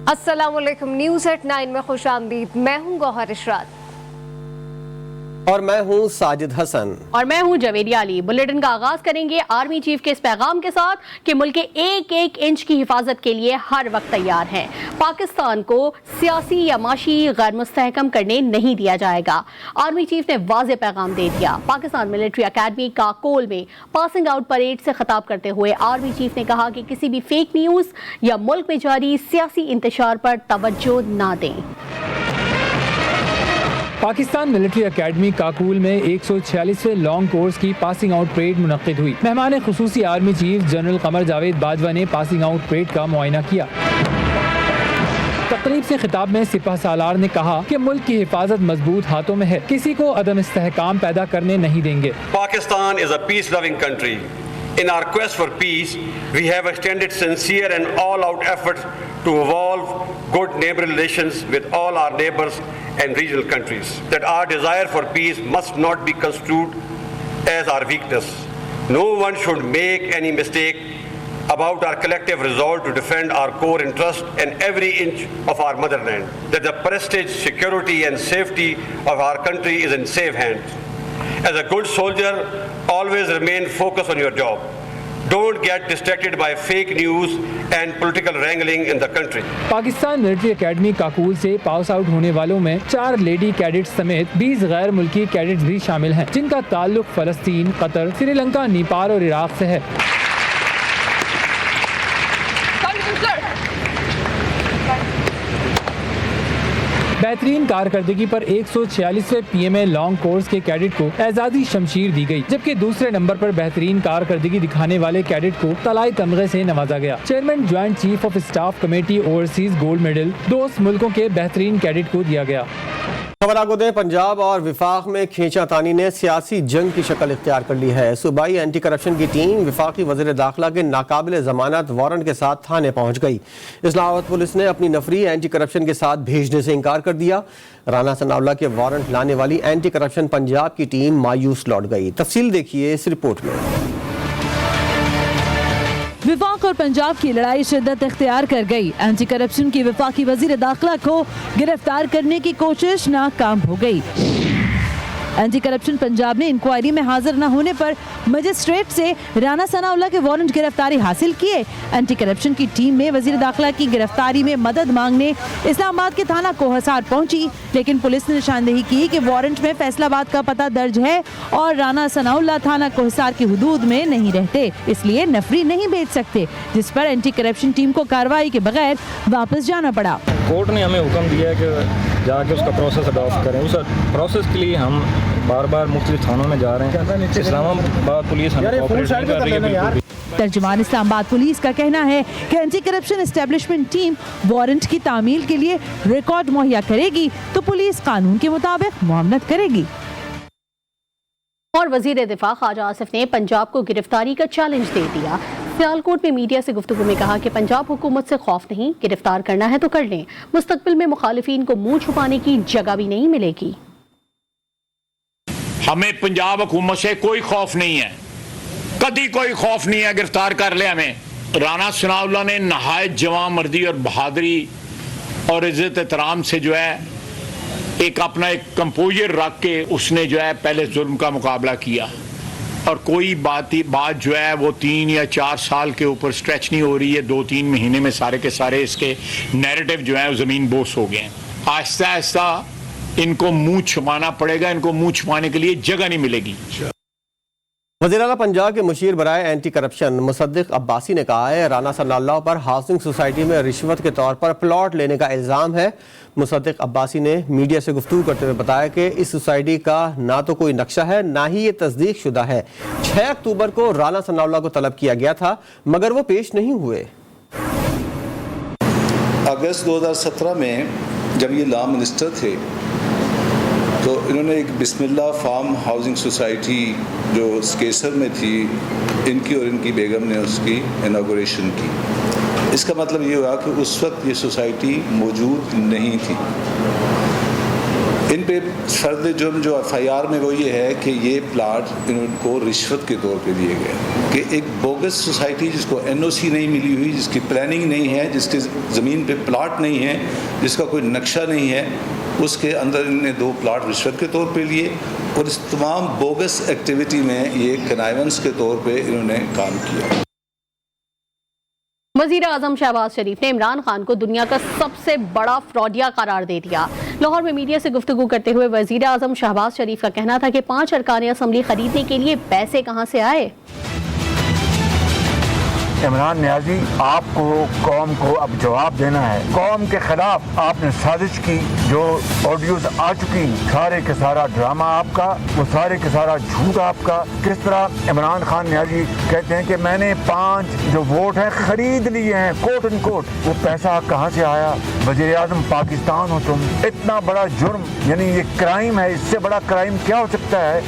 अस्सलाम वालेकुम, news eight 9 में खुश आमदीद। मैं हूँ गौहर इशरात और मैं हूँ साजिद हसन और मैं हूँ जवेरिया अली। बुलेटिन का आगाज करेंगे आर्मी चीफ के इस पैगाम के साथ कि मुल्क के एक एक इंच की हिफाजत के लिए हर वक्त तैयार हैं। पाकिस्तान को सियासी या माशी गैर मुस्तहकम करने नहीं दिया जाएगा। आर्मी चीफ ने वाज़ेह पैगाम दे दिया। पाकिस्तान मिलिट्री अकेडमी काकोल में पासिंग आउट परेड से खिताब करते हुए आर्मी चीफ ने कहा कि किसी भी फेक न्यूज़ या मुल्क में जारी सियासी इंतशार पर तवज्जो ना दें। पाकिस्तान मिलिट्री अकेडमी काकूल में 146वें लॉन्ग कोर्स की पासिंग आउट परेड मुनक्किद हुई। मेहमान खुसूसी army chief general Qamar Javed Bajwa ने पासिंग आउट परेड का मुआयना किया। तकरीब से खिताब में सिपह सालार ने कहा कि मुल्क की हिफाजत मजबूत हाथों में है, किसी को अदम इस्तेहकाम पैदा करने नहीं देंगे। Pakistan is a peace-loving country. In our quest for peace, we have extended sincere and all-out efforts to evolve good neighborly relations with all our neighbors and regional countries. That our desire for peace must not be construed as our weakness. No one should make any mistake about our collective resolve to defend our core interest and every inch of our motherland. That the prestige, security and safety of our country is in safe hands. As a good soldier, always remain focused on your job. Don't get distracted by fake news and political wrangling in the country. Pakistan military academy Kakul से pass out होने वालों में 4 lady cadets समेत 20 गैर मुल्की cadets भी शामिल हैं, जिनका ताल्लुक फलस्तीन, कतर, श्रीलंका, नेपाल और इराक से है। बेहतरीन कारकर्दगी पर 146वें PMA लॉन्ग कोर्स के कैडेट को एजाजी शमशीर दी गई, जबकि दूसरे नंबर पर बेहतरीन कारकर्दगी दिखाने वाले कैडेट को तलाई तमगे से नवाजा गया। Chairman joint chief of staff committee overseas gold medal दोस्त मुल्कों के बेहतरीन कैडेट को दिया गया। खबर आपको दें, पंजाब और विफाक में खींचातानी ने सियासी जंग की शक्ल इख्तियार कर ली है। सूबाई एंटी करप्शन की टीम विफाकी वज़ीर दाखिला के नाकाबिल जमानत वारंट के साथ थाने पहुंच गई। इस्लामाबाद पुलिस ने अपनी नफरी एंटी करप्शन के साथ भेजने से इनकार कर दिया। राना सनाउल्लाह के वारंट लाने वाली एंटी करप्शन पंजाब की टीम मायूस लौट गई। तफसील देखिए इस रिपोर्ट में। विफाक और पंजाब की लड़ाई शिद्दत इख्तियार कर गई। एंटी करप्शन की विफाकी वजीर दाखिला को गिरफ्तार करने की कोशिश नाकाम हो गई। एंटी करप्शन पंजाब ने इंक्वायरी में हाजिर न होने पर मजिस्ट्रेट से राना सनाउल्लाह के वारंट गिरफ्तारी हासिल किए। एंटी करप्शन की टीम में वजीर दाखिला की गिरफ्तारी में मदद मांगने इस्लामाबाद के थाना कोहसार पहुंची, लेकिन पुलिस ने निशानदेही की कि वारंट में फैसलाबाद का पता दर्ज है और राना सनाउल्लाह थाना कोहसार की हुदूद में नहीं रहते, इसलिए नफरी नहीं भेज सकते, जिस पर एंटी करप्शन टीम को कार्रवाई के बगैर वापस जाना पड़ा। कोर्ट ने हमें हुक्म दिया है कि जाके उसका प्रोसेस अडॉप्ट करें। उस प्रोसेस के लिए हम बार बार मुख्तलिफ थानों में जा रहे हैं। इस्लामाबाद पुलिस हमें कोऑपरेट नहीं कर रही है बिल्कुल भी। तर्जुमान इस्लामाबाद पुलिस का कहना है कि anti corruption establishment team warrant की तामील के लिए रिकॉर्ड मुहैया करेगी तो पुलिस कानून के मुताबिक मुआवनत करेगी। और वजीर दिफा ख्वाजा आसिफ ने पंजाब को गिरफ्तारी का चैलेंज दे दिया। सियालकोट में मीडिया से गुफ्तगू में कहा कि पंजाब हुकूमत से खौफ नहीं, गिरफ्तार करना है तो कर लें, मुस्तकबिल में मुखालिफिन को मुंह छुपाने की जगह भी नहीं मिलेगी। हमें पंजाब हुकूमत से कोई खौफ नहीं है, कभी कोई खौफ नहीं है, गिरफ्तार कर ले हमें। राना सनाउल्लाह ने नहायत जवां मर्दी और बहादुरी और इज्जत एहतराम से जो है एक अपना एक कंपोजर रख के उसने जो है पहले जुल्म का मुकाबला किया, और कोई बात जो है वो 3 या 4 साल के ऊपर स्ट्रेच नहीं हो रही है। 2-3 महीने में सारे के सारे इसके नैरेटिव जो है ज़मीन बोस हो गए हैं। आहिस्ता आहिस्ता इनको मुंह छुपाना पड़ेगा, इनको मुंह छुपाने के लिए जगह नहीं मिलेगी। वज़ीर आला पंजाब के मुशीर बराए एंटी करप्शन मुसद्दिक अब्बासी ने कहा है राना सनाउल्लाह पर हाउसिंग सोसाइटी में रिश्वत के तौर पर प्लॉट लेने का इल्ज़ाम है। मुसद्दिक अब्बासी ने मीडिया से गुफ्तगू करते हुए बताया कि इस सोसाइटी का ना तो कोई नक्शा है, ना ही ये तस्दीक शुदा है। 6 अक्टूबर को राना सनाउल्लाह को तलब किया गया था, मगर वो पेश नहीं हुए। अगस्त 2017 में जब ये लॉ मिनिस्टर थे तो इन्होंने एक बिस्मिल्लाह फार्म हाउसिंग सोसाइटी जो स्केसर में थी, इनकी और इनकी बेगम ने उसकी इनॉग्रेशन की। इसका मतलब ये हुआ कि उस वक्त ये सोसाइटी मौजूद नहीं थी। ان پہ فرد جرم جو FIR میں وہ یہ ہے کہ یہ پلاٹ ان کو رشوت کے طور پہ دیے گئے، کہ ایک بوگس سوسائٹی جس کو NOC نہیں ملی ہوئی، جس کی پلاننگ نہیں ہے، جس کے زمین پہ پلاٹ نہیں ہے، جس کا کوئی نقشہ نہیں ہے، اس کے اندر انہوں نے 2 پلاٹ رشوت کے طور پہ لیے، اور اس تمام بوگس ایکٹیویٹی میں یہ کنائیونس کے طور پہ انہوں نے کام کیا۔ وزیر اعظم شہباز شریف نے عمران خان کو دنیا کا سب سے بڑا فراڈیا قرار دے دیا۔ لاہور میں میڈیا سے گفتگو کرتے ہوئے وزیر اعظم شہباز شریف کا کہنا تھا کہ 5 ارکان اسمبلی خریدنے کے لیے پیسے کہاں سے آئے؟ عمران نیازی، آپ کو قوم کو اب جواب دینا ہے۔ قوم کے خلاف آپ نے سازش کی، جو آڈیوز آ چکی، سارے کے سارا ڈرامہ آپ کا، وہ سارے کے سارا جھوٹ آپ کا۔ کس طرح عمران خان نیازی کہتے ہیں کہ میں نے 5 جو ووٹ ہیں خرید لیے ہیں، کوٹ ان کوٹ، وہ پیسہ کہاں سے آیا؟ وزیر اعظم پاکستان ہو تم، اتنا بڑا جرم، یعنی یہ کرائم ہے، اس سے بڑا کرائم کیا ہو سکتا ہے؟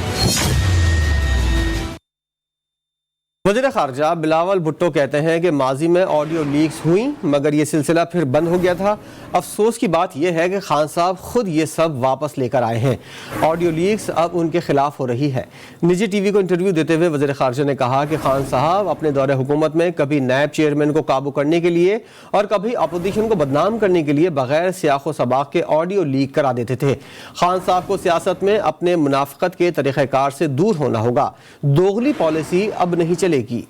وزیر خارجہ بلاول بھٹو کہتے ہیں کہ ماضی میں آڈیو لیکس ہوئیں مگر یہ سلسلہ پھر بند ہو گیا تھا۔ افسوس کی بات یہ ہے کہ خان صاحب خود یہ سب واپس لے کر آئے ہیں۔ آڈیو لیکس اب ان کے خلاف ہو رہی ہے۔ نجی ٹی وی کو انٹرویو دیتے ہوئے وزیر خارجہ نے کہا کہ خان صاحب اپنے دور حکومت میں کبھی نیب چیئرمین کو قابو کرنے کے لیے اور کبھی اپوزیشن کو بدنام کرنے کے لیے بغیر سیاق و سباق کے آڈیو لیک کرا دیتے تھے۔ خان صاحب کو سیاست میں اپنے منافقت کے طریقہ کار سے دور ہونا ہوگا۔ دوغلی پالیسی اب نہیں چلے گی۔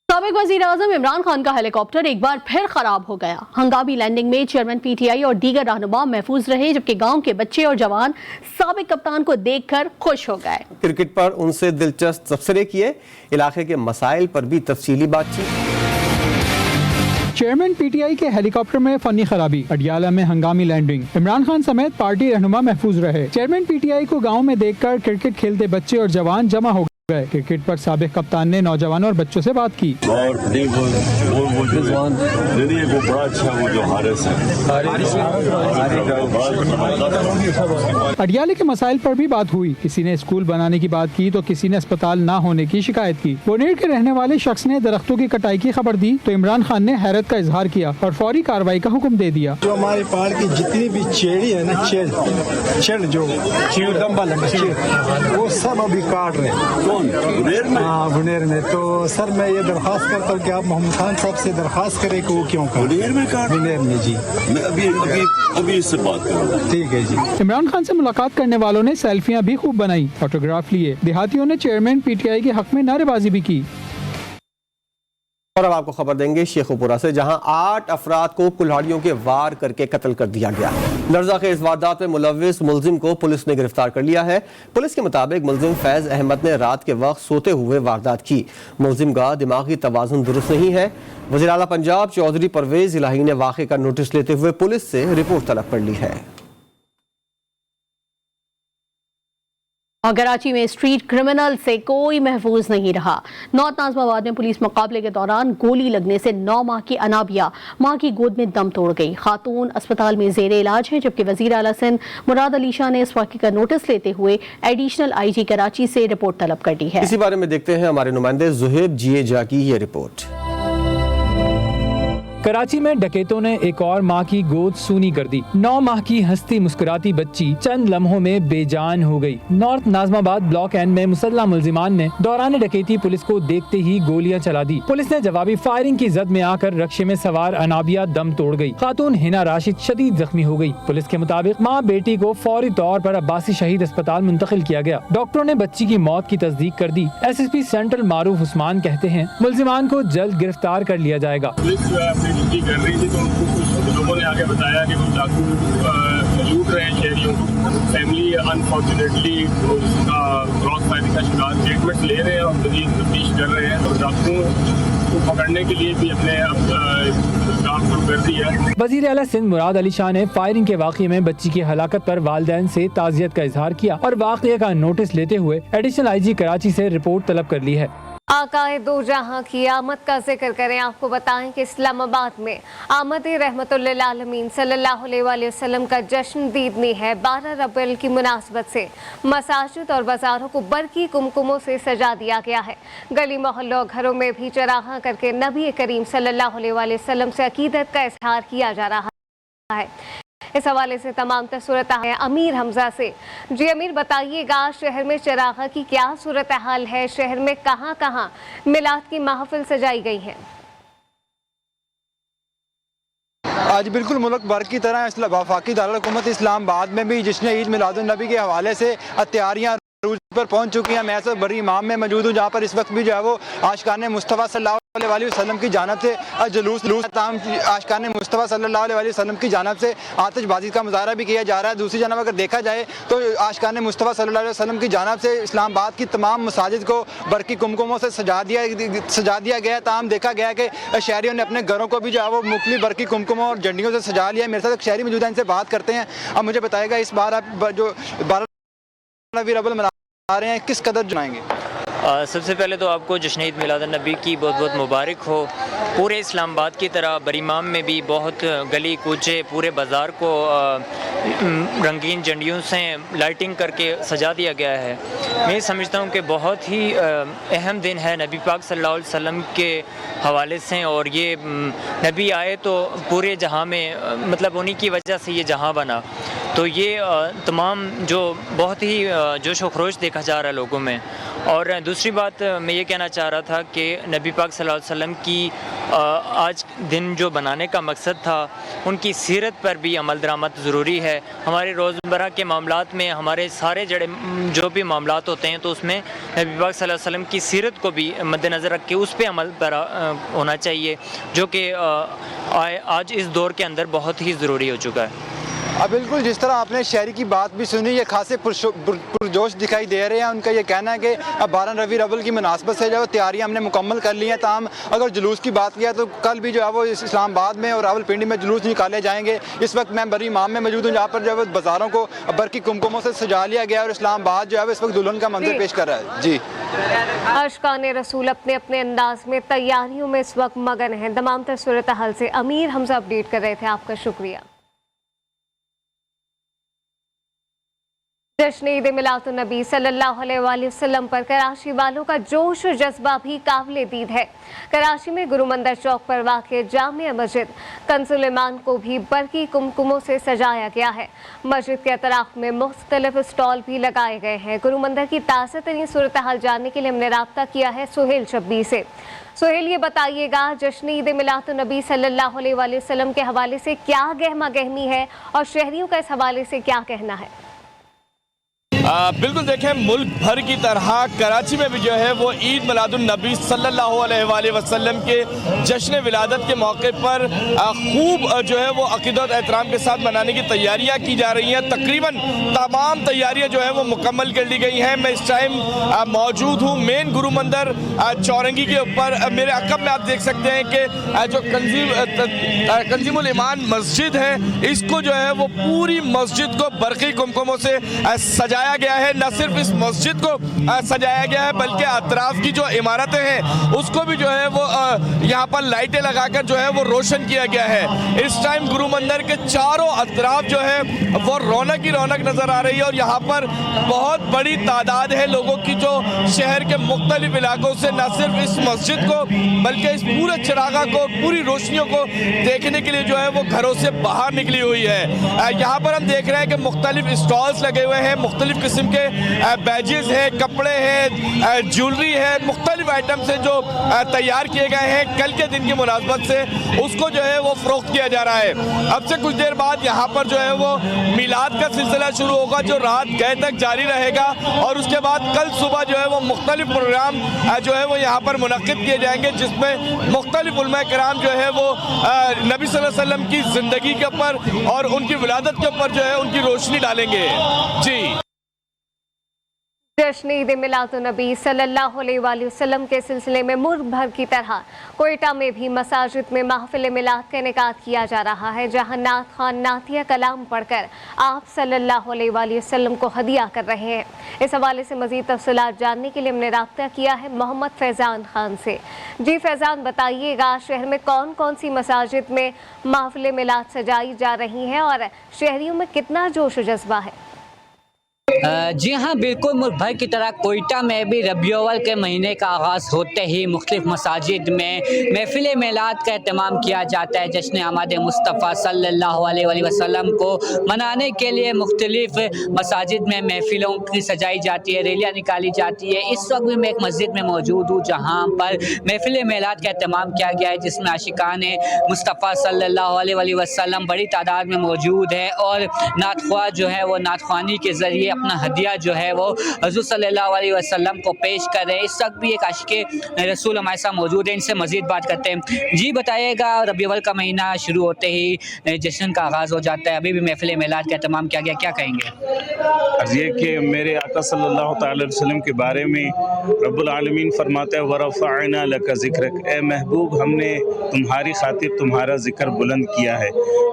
سابق وزیر اعظم عمران خان کا ہیلی کاپٹر ایک بار پھر خراب ہو گیا۔ ہنگامی لینڈنگ میں چیئرمین PTI اور دیگر رہنما محفوظ رہے، جبکہ گاؤں کے بچے اور جوان سابق کپتان کو دیکھ کر خوش ہو گئے۔ کرکٹ پر ان سے دلچسپ تبصرے کیے، علاقے کے مسائل پر بھی تفصیلی بات چیت۔ چیئرمین PTI کے ہیلی کاپٹر میں فنی خرابی، اڈیالہ میں ہنگامی لینڈنگ، عمران خان سمیت پارٹی رہنما محفوظ رہے۔ چیئرمین PTI کو گاؤں میں دیکھ کر کرکٹ کھیلتے بچے اور جوان جمع ہو گئے۔ کرکٹ پر سابق کپتان نے نوجوانوں اور بچوں سے بات کی۔ اڈیالے کے مسائل پر بھی بات ہوئی، کسی نے اسکول بنانے کی بات کی تو کسی نے اسپتال نہ ہونے کی شکایت کی۔ بونیر کے رہنے والے شخص نے درختوں کی کٹائی کی خبر دی تو عمران خان نے حیرت کا اظہار کیا اور فوری کارروائی کا حکم دے دیا۔ جو ہمارے پہاڑ کی جتنی بھی چیڑی ہے نا، چیڑ جو لمبا وہ سب ابھی کاٹ رہے ہیں بنیر میں۔ تو سر میں یہ درخواست کرتا ہوں کہ آپ محمد خان صاحب سے درخواست کریں کہ وہ کیوں بنیر میں جی میں ابھی اس سے بات کروں۔ ٹھیک ہے جی۔ عمران خان سے ملاقات کرنے والوں نے سیلفیاں بھی خوب بنائی، فوٹوگراف لیے۔ دیہاتیوں نے چیئرمین PTI کے حق میں نعرے بازی بھی کی۔ اور اب آپ کو خبر دیں گے شیخو پورہ سے، جہاں 8 افراد کو کلہاڑیوں کے وار کر کے قتل کر دیا گیا۔ لرزہ خیز واردات میں ملوث ملزم کو پولیس نے گرفتار کر لیا ہے۔ پولیس کے مطابق ملزم فیض احمد نے رات کے وقت سوتے ہوئے واردات کی۔ ملزم کا دماغی توازن درست نہیں ہے۔ وزیر اعلیٰ پنجاب چودھری پرویز الہی نے واقعے کا نوٹس لیتے ہوئے پولیس سے رپورٹ طلب کر لی ہے۔ کراچی میں اسٹریٹ کرمنل سے کوئی محفوظ نہیں رہا۔ نارتھ ناظم آباد میں پولیس مقابلے کے دوران گولی لگنے سے 9 ماہ کی انابیہ ماں کی گود میں دم توڑ گئی۔ خاتون اسپتال میں زیر علاج ہے، جبکہ وزیر اعلیٰ سندھ مراد علی شاہ نے اس واقعے کا نوٹس لیتے ہوئے ایڈیشنل IG کراچی سے رپورٹ طلب کر دی ہے۔ اسی بارے میں دیکھتے ہیں ہمارے نمائندے زہیب جیے جا کی یہ رپورٹ۔ کراچی میں ڈکیتوں نے ایک اور ماں کی گود سونی کر دی۔ 9 ماہ کی ہستی مسکراتی بچی چند لمحوں میں بے جان ہو گئی۔ نارتھ ناظم آباد بلاک این میں مسلح ملزمان نے دوران ڈکیتی پولیس کو دیکھتے ہی گولیاں چلا دی۔ پولیس نے جوابی فائرنگ کی زد میں آ کر رکشے میں سوار انابیہ دم توڑ گئی۔ خاتون ہنا راشد شدید زخمی ہو گئی۔ پولیس کے مطابق ماں بیٹی کو فوری طور پر عباسی شہید اسپتال منتقل کیا گیا۔ ڈاکٹروں نے بچی کی موت کی تصدیق کر دی۔ SSP سینٹرل معروف عثمان کہتے ہیں ملزمان کو جلد گرفتار کر لیا جائے گا۔ ڈیوٹی کر رہی تھی تو ان کو کچھ لوگوں نے آگے بتایا کہ وہ ڈاکو لوٹ رہے ہیں شہریوں کو۔ فیملی انفارچونیٹلی اس کا کراس فائرنگ کا شکار اسٹیٹمنٹ لے رہے ہیں اور مزید تفتیش کر رہے ہیں، اور ڈاکوؤں کو پکڑنے کے لیے بھی اپنے کام شروع کر دیا ہے۔ وزیر اعلیٰ سندھ مراد علی شاہ نے فائرنگ کے واقعے میں بچی کی ہلاکت پر والدین سے تعزیت کا اظہار کیا اور واقعے کا نوٹس لیتے ہوئے ایڈیشنل IG کراچی سے رپورٹ طلب کر لی ہے۔ आकाए दो जहां की आमद का जिक्र करें। आपको बताएं कि इस्लामाबाद में आमद रहमतुल्लिल आलमीन सल्लल्लाहु अलैहि वसल्लम का जश्न दीदनी है। 12 रबीउल की मुनासबत से मसाजिद और बाजारों को बरकी कुमकुमों से सजा दिया गया है। गली मोहल्लों घरों में भी चरागां करके नबी करीम सल्लल्लाहु अलैहि वसल्लम से अकीदत का इजहार किया जा रहा है। इस हवाले से तमाम सूरत है अमीर हमजा से। जी अमीर, बताइएगा शहर में चरागा की क्या सूरत हाल है? शहर में कहां कहां मिलाद की महफिल सजाई गई है? आज बिल्कुल मुल्क भर की तरह वफाकी दारुल हुकूमत इस्लामाबाद में भी जश्न ईद मिलादुन नबी के हवाले से तैयारियां रूज पर पहुंच चुकी हैं। मैं इस वक्त बड़ी इमाम में मौजूद हूँ, जहाँ पर इस वक्त भी जो है वो आशिकाने मुस्तफ़ा सल्लल्लाहु अलैहि वसल्लम की जानिब से जुलूस आशिकाने मुस्तफ़ा सल्लल्लाहु अलैहि वसल्लम की जानिब से आतिशबाजी का मुजाहरा भी किया जा रहा है। दूसरी जानब अगर देखा जाए तो आशिकाने मुस्तफ़ा सल्लल्लाहु अलैहि वसल्लम की जानिब से इस्लामाबाद की तमाम मसाजिद को बरकी कुमकुमों से सजा दिया गया। ताम देखा गया कि शहरियों ने अपने घरों को भी जो है वो मुख्तलिफ बरकी कुमकुमों और झंडियों से सजा लिया। मेरे साथ एक शहरी मौजूद है, इनसे बात करते हैं। अब मुझे बताएगा इस बार आप जो 12 रबीउल मना रहे हैं किस कदर जनाएंगे? सबसे पहले तो आपको जश्न ईद मिलादुन नबी की बहुत बहुत मुबारक हो। पूरे इस्लामाबाद की तरह बरीमाम में भी बहुत गली कूचे पूरे बाज़ार को रंगीन झंडियों से लाइटिंग करके सजा दिया गया है। मैं समझता हूँ कि बहुत ही अहम दिन है नबी पाक सल्लल्लाहु अलैहि वसल्लम के हवाले से, और ये नबी आए तो पूरे जहाँ में मतलब उन्हीं की वजह से ये जहाँ बना। तो ये तमाम जो बहुत ही जोश व खरोश देखा जा रहा है लोगों में। और दूसरी बात मैं ये कहना चाह रहा था कि नबी पाक सल्लल्लाहु अलैहि वसल्लम की आज दिन जो बनाने का मकसद था, उनकी सीरत पर भी अमल दरामद ज़रूरी है। हमारे रोज़मर्रा के मामलात में हमारे सारे जो भी मामलात होते हैं तो उसमें नबी पाक सल्लल्लाहु अलैहि वसल्लम की सीरत को भी मद्देनज़र रख के उस पर अमल होना चाहिए, जो कि आज इस दौर के अंदर बहुत ही ज़रूरी हो चुका है। अब बिल्कुल जिस तरह आपने शहरी की बात भी सुनी, ये खासे पुरजोश दिखाई दे रहे हैं। उनका ये कहना है कि अब 12 रबीउल अव्वल की मुनासबत से जो तैयारियां हमने मुकम्मल कर ली हैं। ताम अगर जुलूस की बात किया तो कल भी जो है वो इस्लामाबाद में और रावलपिंडी में जुलूस निकाले जाएंगे। इस वक्त मैं बड़ी इमाम में मौजूद हूँ, जहाँ पर जो है बाज़ारों को बरकी कुमकुमों से सजा लिया गया और इस्लामाबाद जो है इस वक्त दुल्हन का मंजर पेश कर रहा है। जी, आशिकाने रसूल अपने अपने अंदाज में तैयारियों में इस वक्त मगन है। तमाम सूरत हाल से अमीर हमजा अपडेट कर रहे थे, आपका शुक्रिया। जश्न ईद मिलादुन नबी सल्लल्लाहु अलैहि वसल्लम पर कराची वालों का जोश और जज्बा भी काबिले दीद है। कराची में गुरु मंदिर चौक पर वाक़ जामिया मस्जिद कंजुल ईमान को भी बरकी कुमकुमों से सजाया गया है। मस्जिद के अतराफ में मुख्तलिफ स्टॉल भी लगाए गए हैं। गुरु मंदिर की ताज़ा तरीन सूरत हाल जानने के लिए हमने राब्ता किया है सुहेल शब्बी से। सुहेल, ये बताइएगा जश्न ईद मिलादुन नबी सल्लल्लाहु अलैहि वसल्लम के हवाले से क्या गहमा गहमी है और शहरियों का इस हवाले से क्या कहना है? बिल्कुल देखें, मुल्क भर की तरह कराची में भी जो है वो ईद मिलादुन नबी सल्लल्लाहु अलैहि वसल्लम के जश्न विलादत के मौके पर खूब जो है वो अकीदत एहतराम के साथ मनाने की तैयारियां की जा रही हैं। तकरीबन तमाम तैयारियां जो है वो मुकम्मल कर ली गई हैं। मैं इस टाइम मौजूद हूँ मेन गुरु मंदिर चौरंगी के ऊपर। मेरे अकब में आप देख सकते हैं कि जो कंजीमुल ईमान मस्जिद है, इसको जो है वो पूरी मस्जिद को बरकी कुमकुमों से सजाया गया है। न सिर्फ इस मस्जिद को सजाया गया है बल्कि अतराफ की जो इमारतें हैं उसको भी जो है वो यहाँ पर लाइटें लगाकर जो है वो रोशन किया गया है। इस टाइम गुरु मंदिर के चारों अतराफ जो है वो रौनक ही रौनक नजर आ रही है और यहाँ पर बहुत बड़ी तादाद है लोगों की जो शहर के मुख्तलिफ इलाकों से न सिर्फ इस मस्जिद को बल्कि इस पूरे चिरागा को, पूरी रोशनियों को देखने के लिए जो है वो घरों से बाहर निकली हुई है। यहाँ पर हम देख रहे हैं कि मुख्तलिफ स्टॉल्स लगे हुए हैं, मुख्तलिफ किस्म के बैजेस हैं, कपड़े हैं, ज्वेलरी है, मुख्तलिफ आइटम से जो तैयार किए गए हैं कल के दिन की मुनासबत से, उसको जो है वो फरोख्त किया जा रहा है। अब से कुछ देर बाद यहाँ पर जो है वो मिलाद का सिलसिला शुरू होगा जो रात गए तक जारी रहेगा और उसके बाद कल सुबह जो है वो मुख्तलिफ प्रोग्राम जो है वो यहाँ पर मुनक्किद किए जाएंगे, जिसमें मुख्तलिफ उलमा किराम जो है वो नबी सल्लल्लाहु अलैहि वसल्लम की ज़िंदगी के ऊपर और उनकी विलादत के ऊपर जो है उनकी रोशनी डालेंगे। जी। जश्न ईद मिलादुन्नबी सल्लल्लाहु अलैहि वसल्लम के सिलसिले में मुल्क भर की तरह कोयटा में भी मसाजिद में महफिल मिलाद का इनेकाद किया जा रहा है, जहां नात खान नातिया कलाम पढ़कर आप सल्लल्लाहु अलैहि वसल्लम को हदिया कर रहे हैं। इस हवाले से मजीद तफसीलात जानने के लिए हमने राब्ता किया है मोहम्मद फैजान खान से। जी फैजान, बताइएगा शहर में कौन कौन सी मसाजिद में महफिल मिलाद सजाई जा रही हैं और शहरियों में कितना जोश व जज्बा है? जी हाँ, बिल्कुल मुल्क भर की तरह कोयटा में भी रबीउल अव्वल के महीने का आगाज़ होते ही मुख्तलिफ मसाजिद में महफिल मिलाद का एहतमाम किया जाता है। जश्न आमद मुस्तफ़ा सल्लल्लाहु अलैहि वसल्लम को मनाने के लिए मुख्तलिफ मसाजिद में महफिलों की सजाई जाती है, रैलियाँ निकाली जाती है। इस वक्त भी मैं एक मस्जिद में मौजूद हूँ जहाँ पर महफिल मिलाद का एहतमाम किया गया है, जिसमें आशिकान मुस्तफ़ा सल्लल्लाहु अलैहि वसल्लम बड़ी तादाद में मौजूद है और नातख्वा जो है वो नातख्वानी के ज़रिए अपना हदिया जो है वो हुज़ूर सल्लल्लाहु अलैहि वसल्लम को पेश कर रहे हैं। इस वक्त भी एक आशिक़ रसूल हमारे साथ मौजूद है, इनसे मज़ीद बात करते हैं। जी बताइएगा, रबीउल अव्वल का महीना शुरू होते ही जश्न का आगाज़ हो जाता है, अभी भी महफिल मिलाद का एहतमाम किया गया, क्या कहेंगे? ये कि मेरे आका सल्लल्लाहु अलैहि वसल्लम के बारे में रब्बुल आलमीन फरमाता है वरफ़अना लका ज़िक्रक, ए महबूब हमने तुम्हारी खातिर तुम्हारा ज़िक्र बुलंद किया है।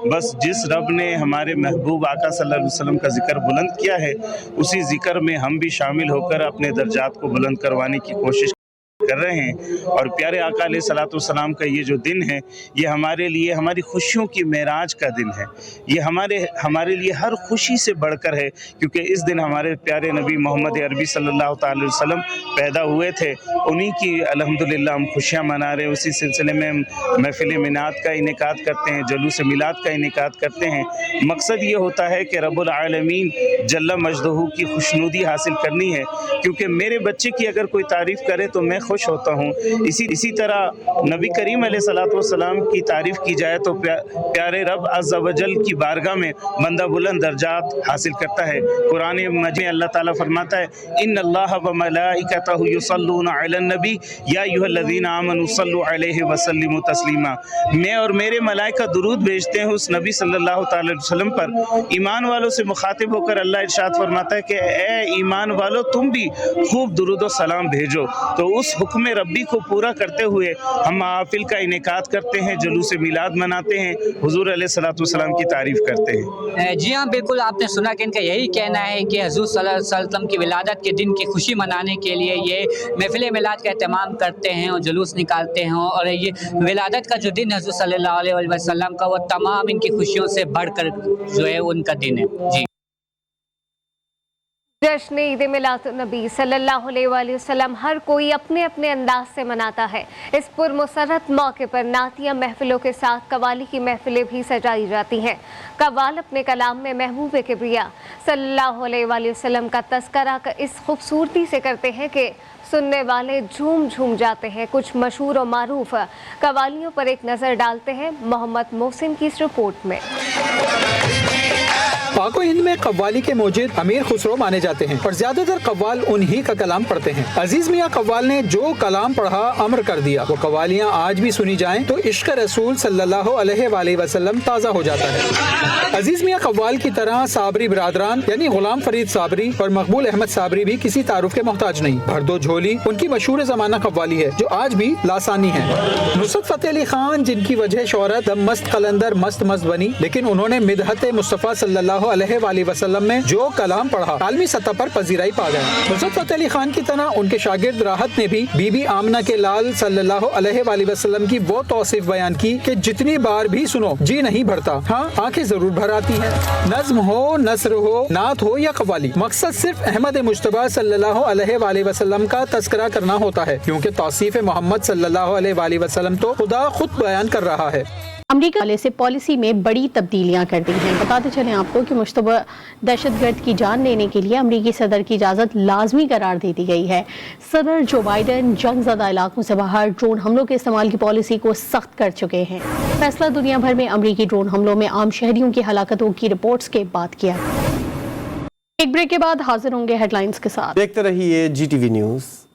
बस जिस रब ने हमारे महबूब आका सल्लल्लाहु अलैहि वसल्लम का ज़िक्र बुलंद किया है, उसी ज़िक्र में हम भी शामिल होकर अपने दर्जात को बुलंद करवाने की कोशिश कर रहे हैं। और प्यारे आका अलैहिस्सलातु वस्सलाम का ये जो दिन है, ये हमारे लिए हमारी खुशियों की मेराज का दिन है। ये हमारे लिए हर खुशी से बढ़कर है, क्योंकि इस दिन हमारे प्यारे नबी मोहम्मद अरबी सल्लल्लाहु अलैहि वसल्लम पैदा हुए थे। उन्हीं की अल्हम्दुलिल्लाह हम खुशियाँ मना रहे हैं। उसी सिलसिले में हम महफिल मिलाद का इनेकाद करते हैं, जुलूस मिलाद का इनेकाद करते हैं। मकसद ये होता है कि रब्बुल आलमीन जल्ल मजदहू की खुशनुदी हासिल करनी है, क्योंकि मेरे बच्चे की अगर कोई तारीफ़ करे तो मैं खुश होता हूँ। इसी तरह नबी करीम अलैहिस्सलातु वस्सलाम की तारीफ़ की जाए तो प्यारे रब अज़्ज़ा वजल की बारगाह में बंदा बुलंद दर्जात हासिल करता है। कुरान मजीद में अल्लाह ताला फरमाता है इन्नल्लाह व मलाइकतहु युसल्लूना अलन नबी या अय्युहल्लज़ीना आमनू सल्लु अलैहि व सल्लिमू तस्लीमा। मैं और मेरे मलाइका दुरूद भेजते हैं उस नबी सल्लल्लाहु अलैहि वसल्लम पर। ईमान वालों से मुखातिब होकर अल्लाह इरशाद फरमाता है कि ए ईमान वालों तुम भी खूब दुरूद व सलाम भेजो। तो उस हुक्म रब्बी को पूरा करते हुए हम महफिल का इनेकाद करते हैं, जुलूस मिलाद मनाते हैं, हुजूर अलैहिस्सलातु वस्सलाम की तारीफ़ करते हैं। जी हाँ, बिल्कुल आपने सुना कि इनका यही कहना है कि हुजूर सल्लल्लाहु अलैहि वसल्लम की विलादत के दिन की खुशी मनाने के लिए ये महफिल मिलाद का एहतमाम करते हैं और जुलूस निकालते हैं। और ये विलादत का जो दिन है हुजूर सल्लल्लाहु अलैहि वसल्लम का, वो तमाम इनकी खुशियों से बढ़कर जो है उनका दिन है। जी जश्न ईद मिलादुन्नबी सल्लल्लाहु अलैहि वसल्लम हर कोई अपने अपने अंदाज से मनाता है। इस पुरमसरत मौके पर नातिया महफिलों के साथ कवाली की महफिलें भी सजाई जाती हैं। कव्वाल अपने कलाम में महबूब किबरिया सल्लल्लाहु अलैहि वसल्लम का तज़किरा इस खूबसूरती से करते हैं कि सुनने वाले झूम झूम जाते हैं। कुछ मशहूर और मारूफ कवालियों पर एक नज़र डालते हैं मोहम्मद मोहसिन की इस रिपोर्ट में। पाको हिंद में कव्वाली के मौजिद अमीर खुसरो माने जाते हैं और ज्यादातर कव्वाल उन्हीं का कलाम पढ़ते हैं। अजीज मियाँ कव्वाल ने जो कलाम पढ़ा अमर कर दिया। वो कव्वालियाँ आज भी सुनी जाएं तो इश्क रसूल सल्लल्लाहु अलैहि वसल्लम ताज़ा हो जाता है। अजीज मियाँ कव्वाल की तरह साबरी बिरादरान यानी गुलाम फरीद साबरी और मकबूल अहमद साबरी भी किसी तारुफ के मोहताज नहीं। भरदो झोली उनकी मशहूर ज़माना कव्वाली है जो आज भी लासानी है। नुसरत फतेह अली खान जिनकी वजह शोहरत मस्त कलंदर मस्त बनी, लेकिन उन्होंने मिदहत मुस्तफ़ा सल्लल्लाहु अलैहि वसल्लम में जो कलाम पढ़ा आलमी सतह पर पजीराई पा गया। नुसरत फतेह अली खान की तरह उनके शागिर्द राहत ने भी बीबी आमना के लाल सल्लल्लाहु अलैहि वसल्लम की वो तौसीफ बयान की कि जितनी बार भी सुनो जी नहीं भरता, हाँ आंखें जरूर भर आती हैं। नज्म हो, नस्र हो, नात हो या कव्वाली, मकसद सिर्फ अहमद मुज्तबा सल्लल्लाहु अलैहि वसल्लम का तज़किरा करना होता है, क्योंकि तौसीफ मोहम्मद सल्लल्लाहु अलैहि वसल्लम तो खुदा खुद बयान कर रहा है। अमेरिका वाले से पॉलिसी में बड़ी तब्दीलियां कर दी हैं। बताते चलें आपको कि मुश्तबा दहशतगर्द की जान लेने के लिए अमेरिकी सदर की इजाज़त लाजमी करार दे दी गई है। सदर जो बाइडन जंगज़दा इलाकों से बाहर ड्रोन हमलों के इस्तेमाल की पॉलिसी को सख्त कर चुके हैं। फैसला दुनिया भर में अमेरिकी ड्रोन हमलों में आम शहरियों की हलाकतों की रिपोर्ट्स के बाद किया। एक ब्रेक के बाद हाजिर होंगे हेडलाइंस के साथ। देखते रहिए GTV न्यूज़।